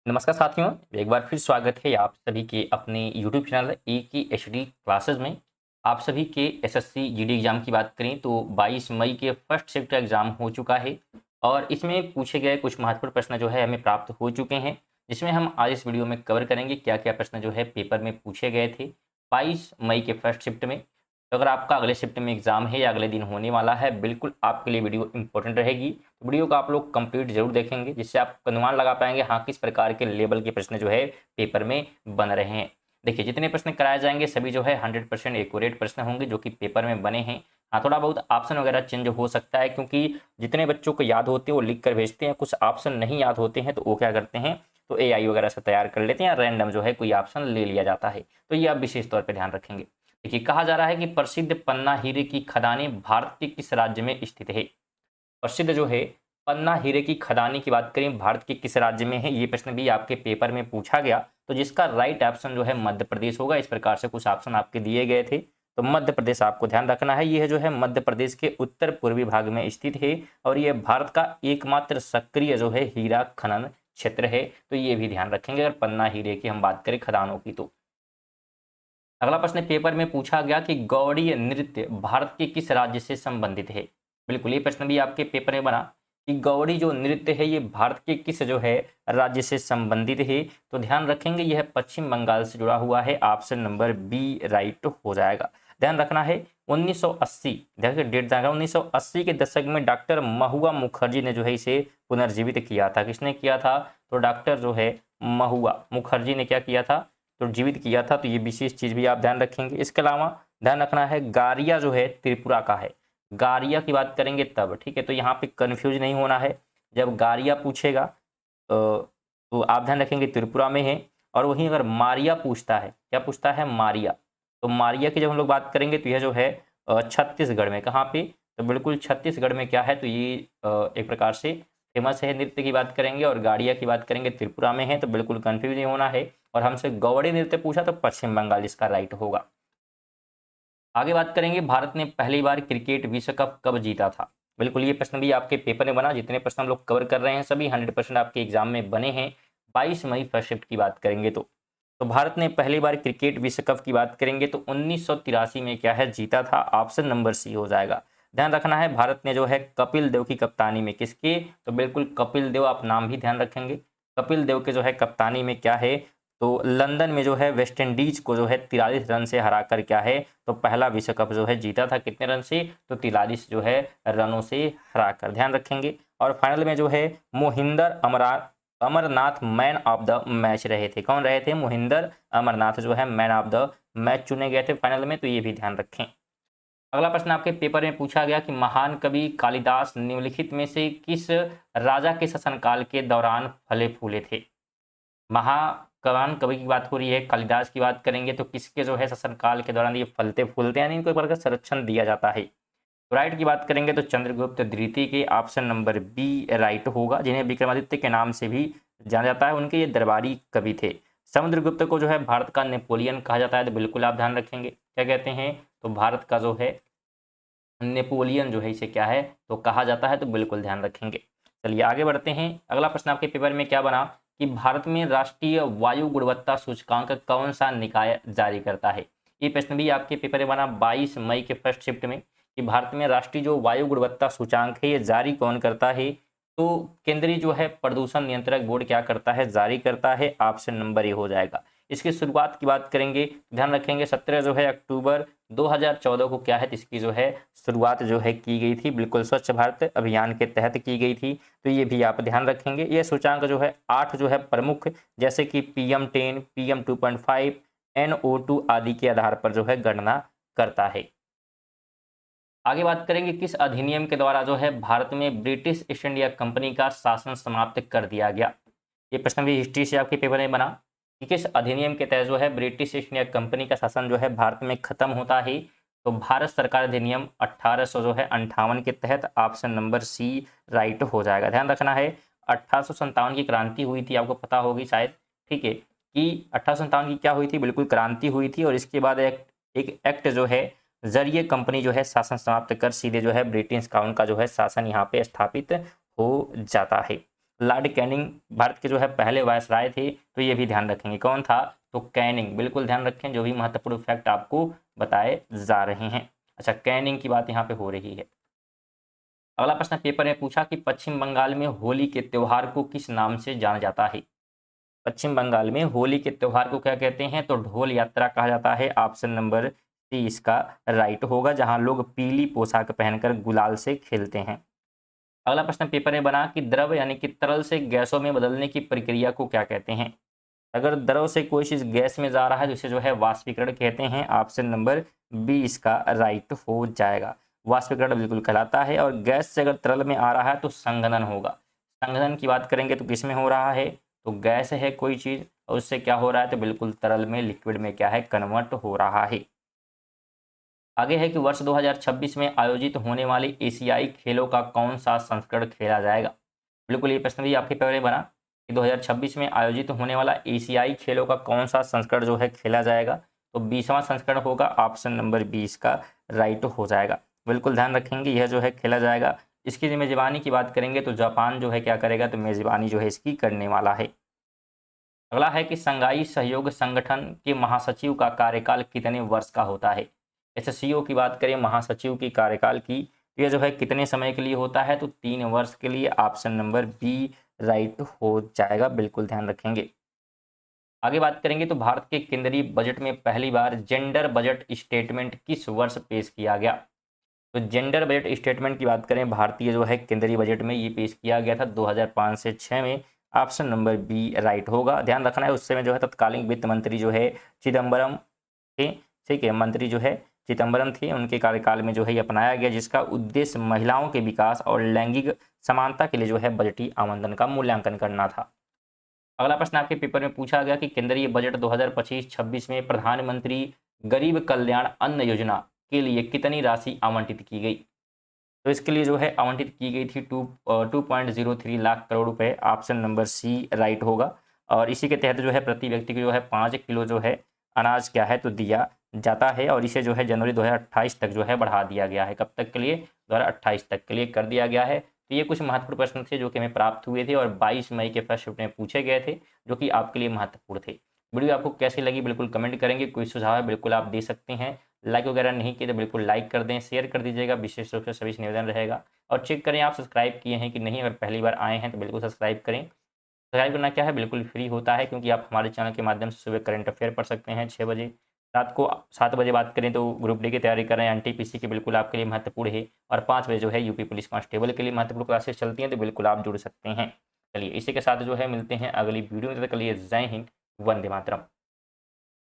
नमस्कार साथियों, एक बार फिर स्वागत है आप सभी के अपने यूट्यूब चैनल एक ही एचडी क्लासेस में। आप सभी के एसएससी जीडी एग्जाम की बात करें तो 22 मई के फर्स्ट शिफ्ट का एग्जाम हो चुका है और इसमें पूछे गए कुछ महत्वपूर्ण प्रश्न जो है हमें प्राप्त हो चुके हैं, जिसमें हम आज इस वीडियो में कवर करेंगे क्या क्या प्रश्न जो है पेपर में पूछे गए थे 22 मई के फर्स्ट शिफ्ट में। तो अगर आपका अगले शिफ्ट में एग्जाम है या अगले दिन होने वाला है, बिल्कुल आपके लिए वीडियो इंपॉर्टेंट रहेगी। तो वीडियो को आप लोग कंप्लीट जरूर देखेंगे, जिससे आप अनुमान लगा पाएंगे हाँ किस प्रकार के लेवल के प्रश्न जो है पेपर में बन रहे हैं। देखिए, जितने प्रश्न कराए जाएंगे सभी जो है 100% एक्यूरेट प्रश्न होंगे जो कि पेपर में बने हैं। हाँ, थोड़ा बहुत ऑप्शन वगैरह चेंज हो सकता है, क्योंकि जितने बच्चों को याद होते हैं वो लिख कर भेजते हैं, कुछ ऑप्शन नहीं याद होते हैं तो वो क्या करते हैं, तो एआई वगैरह से तैयार कर लेते हैं, रैंडम जो है कोई ऑप्शन ले लिया जाता है। तो ये आप विशेष तौर पर ध्यान रखेंगे। देखिए, कहा जा रहा है कि प्रसिद्ध पन्ना हीरे की खदानें भारत के किस राज्य में स्थित है। प्रसिद्ध जो है पन्ना हीरे की खदानी की बात करें, भारत के किस राज्य में है, ये प्रश्न भी आपके पेपर में पूछा गया। तो जिसका राइट ऑप्शन जो है मध्य प्रदेश होगा। इस प्रकार से कुछ ऑप्शन आपके दिए गए थे, तो मध्य प्रदेश आपको ध्यान रखना है। यह जो है मध्य प्रदेश के उत्तर पूर्वी भाग में स्थित है और यह भारत का एकमात्र सक्रिय जो है हीरा खनन क्षेत्र है। तो ये भी ध्यान रखेंगे अगर पन्ना हीरे की हम बात करें खदानों की। तो अगला प्रश्न पेपर में पूछा गया कि गौड़ीय नृत्य भारत के किस राज्य से संबंधित है। बिल्कुल, ये प्रश्न भी आपके पेपर में बना कि गौड़ी जो नृत्य है ये भारत के किस जो है राज्य से संबंधित है। तो ध्यान रखेंगे यह पश्चिम बंगाल से जुड़ा हुआ है। ऑप्शन नंबर बी राइट हो जाएगा। ध्यान रखना है 1980, देखिए डेट ध्यान रखना, 1980 के दशक में डॉक्टर महुआ मुखर्जी ने जो है इसे पुनर्जीवित किया था। किसने किया था, तो डॉक्टर जो है महुआ मुखर्जी ने क्या किया था, तो जीवित किया था। तो ये विशेष चीज भी आप ध्यान रखेंगे। इसके अलावा ध्यान रखना है गारिया जो है त्रिपुरा का है। गारिया की बात करेंगे तब, ठीक है, तो यहाँ पे कंफ्यूज नहीं होना है। जब गारिया पूछेगा तो आप ध्यान रखेंगे त्रिपुरा में है। और वहीं अगर मारिया पूछता है, क्या पूछता है, मारिया, तो मारिया की जब हम लोग बात करेंगे तो यह जो है छत्तीसगढ़ में, कहाँ पे, तो बिल्कुल छत्तीसगढ़ में क्या है, तो ये एक प्रकार से फेमस है। नृत्य की बात करेंगे और गाड़िया की बात करेंगे त्रिपुरा में है, तो बिल्कुल कंफ्यूज नहीं होना है। और हमसे गौड़ी नृत्य पूछा तो पश्चिम बंगाल इसका राइट होगा। आगे बात करेंगे भारत ने पहली बार क्रिकेट विश्व कप कब जीता था। बिल्कुल, ये प्रश्न भी आपके पेपर में बना। जितने प्रश्न हम लोग कवर कर रहे हैं सभी 100% आपके एग्जाम में बने हैं। 22 मई फर्स्ट शिफ्ट की बात करेंगे तो भारत ने पहली बार क्रिकेट विश्व कप की बात करेंगे तो 1983 में क्या है, जीता था। ऑप्शन नंबर सी हो जाएगा। ध्यान रखना है भारत ने जो है कपिल देव की कप्तानी में, किसके, तो बिल्कुल कपिल देव, आप नाम भी ध्यान रखेंगे। कपिल देव के जो है कप्तानी में क्या है, तो लंदन में जो है वेस्ट इंडीज को जो है 43 रन से हरा कर क्या है, तो पहला विश्व कप जो है जीता था। कितने रन से, तो 43 जो है रनों से हरा कर, ध्यान रखेंगे। और फाइनल में जो है Mohinder Amarnath man of the match रहे थे। कौन रहे थे, मोहिंदर अमरनाथ जो है मैन ऑफ द मैच चुने गए थे फाइनल में। तो ये भी ध्यान रखें। अगला प्रश्न आपके पेपर में पूछा गया कि महान कवि कालिदास निम्नलिखित में से किस राजा के शासनकाल के दौरान फले फूले थे। महाकवान कवि की बात हो रही है, कालिदास की बात करेंगे तो किसके जो है शासनकाल के दौरान ये फलते फूलते, यानी इनको एक प्रकार का संरक्षण दिया जाता है। तो राइट की बात करेंगे तो चंद्रगुप्त द्वितीय के, ऑप्शन नंबर बी राइट होगा। जिन्हें विक्रमादित्य के नाम से भी जाना जाता है, उनके ये दरबारी कवि थे। समुद्रगुप्त को जो है भारत का नेपोलियन कहा जाता है, तो बिल्कुल आप ध्यान रखेंगे क्या कहते हैं, तो भारत का जो है नेपोलियन जो है इसे क्या है, तो कहा जाता है। तो बिल्कुल ध्यान रखेंगे। चलिए आगे बढ़ते हैं। अगला प्रश्न आपके पेपर में क्या बना कि भारत में राष्ट्रीय वायु गुणवत्ता सूचकांक कौन सा निकाय जारी करता है। ये प्रश्न भी आपके पेपर में बना 22 मई के फर्स्ट शिफ्ट में कि भारत में राष्ट्रीय जो वायु गुणवत्ता सूचांक है ये जारी कौन करता है। तो केंद्रीय जो है प्रदूषण नियंत्रक बोर्ड क्या करता है, जारी करता है। ऑप्शन नंबर ए हो जाएगा। इसकी शुरुआत की बात करेंगे, ध्यान रखेंगे 17 जो है अक्टूबर 2014 को क्या है, तो इसकी जो है शुरुआत जो है की गई थी, बिल्कुल स्वच्छ भारत अभियान के तहत की गई थी। तो ये भी आप ध्यान रखेंगे। ये सूचांक जो है 8 जो है प्रमुख, जैसे कि PM10, PM2.5, NO2 आदि के आधार पर जो है गणना करता है। आगे बात करेंगे किस अधिनियम के द्वारा जो है भारत में ब्रिटिश ईस्ट इंडिया कंपनी का शासन समाप्त कर दिया गया। ये प्रश्न भी हिस्ट्री से आपके पेपर में बना कि किस अधिनियम के तहत जो है ब्रिटिश ईस्ट इंडिया कंपनी का शासन जो है भारत में खत्म होता है। तो भारत सरकार अधिनियम 1800 जो है 58 के तहत, ऑप्शन नंबर सी राइट हो जाएगा। ध्यान रखना है 1857 की क्रांति हुई थी, आपको पता होगी शायद, ठीक है, कि 1857 की क्या हुई थी, बिल्कुल क्रांति हुई थी। और इसके बाद एक एक्ट जो है जरिए कंपनी जो है शासन समाप्त कर सीधे जो है ब्रिटिश काउंट का जो है शासन यहाँ पे स्थापित हो जाता है। लॉर्ड कैनिंग भारत के जो है पहले वायसराय थे, तो ये भी ध्यान रखेंगे। कौन था? तो कैनिंग, बिल्कुल ध्यान रखें, जो भी महत्वपूर्ण फैक्ट आपको बताए जा रहे हैं। अच्छा, कैनिंग की बात यहाँ पे हो रही है। अगला प्रश्न पेपर में पूछा कि पश्चिम बंगाल में होली के त्योहार को किस नाम से जाना जाता है? पश्चिम बंगाल में होली के त्योहार को क्या कहते हैं? तो ढोल यात्रा कहा जाता है। ऑप्शन नंबर सी इसका राइट होगा, जहां लोग पीली पोशाक पहनकर गुलाल से खेलते हैं। अगला प्रश्न पेपर में बना कि द्रव यानी कि तरल से गैसों में बदलने की प्रक्रिया को क्या कहते हैं? अगर द्रव से कोई चीज गैस में जा रहा है तो इसे जो है वाष्पीकरण कहते हैं। ऑप्शन नंबर बी इसका राइट हो जाएगा। वाष्पीकरण बिल्कुल कहलाता है। और गैस से अगर तरल में आ रहा है तो संघनन होगा। संघनन की बात करेंगे तो किस में हो रहा है? तो गैस है कोई चीज और उससे क्या हो रहा है? तो बिल्कुल तरल में, लिक्विड में क्या है? कन्वर्ट हो रहा है। आगे है कि वर्ष 2026 में आयोजित होने वाले एशियाई खेलों का कौन सा संस्करण खेला जाएगा? बिल्कुल ये प्रश्न भी आपके पेपर में बना कि 2026 में आयोजित होने वाला एशियाई खेलों का कौन सा संस्करण जो है खेला जाएगा? तो 20वां संस्करण होगा। ऑप्शन नंबर 20 का राइट हो जाएगा। बिल्कुल ध्यान रखेंगे, यह जो है खेला जाएगा। इसकी मेजबानी की बात करेंगे तो जापान जो है क्या करेगा? तो मेजबानी जो है इसकी करने वाला है। अगला है कि संघाई सहयोग संगठन के महासचिव का कार्यकाल कितने वर्ष का होता है? एससीओ की बात करें, महासचिव की कार्यकाल की, तो यह जो है कितने समय के लिए होता है? तो 3 वर्ष के लिए। ऑप्शन नंबर बी राइट हो जाएगा। बिल्कुल ध्यान रखेंगे। आगे बात करेंगे तो भारत के केंद्रीय बजट में पहली बार जेंडर बजट स्टेटमेंट किस वर्ष पेश किया गया? तो जेंडर बजट स्टेटमेंट की बात करें, भारतीय जो है केंद्रीय बजट में ये पेश किया गया था 2005 से 6 में। ऑप्शन नंबर बी राइट होगा। ध्यान रखना है, उस समय जो है तत्कालीन वित्त मंत्री जो है चिदम्बरम थे। ठीक है, मंत्री जो है चिदम्बरम थे, उनके कार्यकाल में जो है ये अपनाया गया, जिसका उद्देश्य महिलाओं के विकास और लैंगिक समानता के लिए जो है बजटीय आवंटन का मूल्यांकन करना था। अगला प्रश्न आपके पेपर में पूछा गया कि केंद्रीय बजट 2025-26 में प्रधानमंत्री गरीब कल्याण अन्न योजना के लिए कितनी राशि आवंटित की गई? तो इसके लिए जो है आवंटित की गई थी 2.03 लाख करोड़ रुपए। ऑप्शन नंबर सी राइट होगा। और इसी के तहत जो है प्रति व्यक्ति को जो है 5 किलो जो है अनाज क्या है? तो दिया जाता है। और इसे जो है जनवरी 2028 तक जो है बढ़ा दिया गया है। कब तक के लिए? 2028 तक के लिए कर दिया गया है। तो ये कुछ महत्वपूर्ण प्रश्न थे जो कि हमें प्राप्त हुए थे और 22 मई के फर्स्ट शिफ्ट में पूछे गए थे, जो कि आपके लिए महत्वपूर्ण थे। वीडियो आपको कैसी लगी बिल्कुल कमेंट करेंगे। कोई सुझाव है बिल्कुल आप दे सकते हैं। लाइक वगैरह नहीं किए तो बिल्कुल लाइक कर दें, शेयर कर दीजिएगा, विशेष रूप से सभी से निवेदन रहेगा। और चेक करें आप सब्सक्राइब किए हैं कि नहीं। अगर पहली बार आए हैं तो बिल्कुल सब्सक्राइब करें। सब्सक्राइब करना क्या है? बिल्कुल फ्री होता है, क्योंकि आप हमारे चैनल के माध्यम से सुबह करंट अफेयर पढ़ सकते हैं 6 बजे। रात को 7 बजे बात करें तो ग्रुप डी की तैयारी कर रहे हैं, एनटीपीसी की, बिल्कुल आपके लिए महत्वपूर्ण है। और 5 बजे जो है यूपी पुलिस कांस्टेबल के लिए महत्वपूर्ण क्लासेस चलती हैं, तो बिल्कुल आप जुड़ सकते हैं। चलिए इसी के साथ जो है मिलते हैं अगली वीडियो में। तब तक के लिए जय हिंद, वंदे मातरम।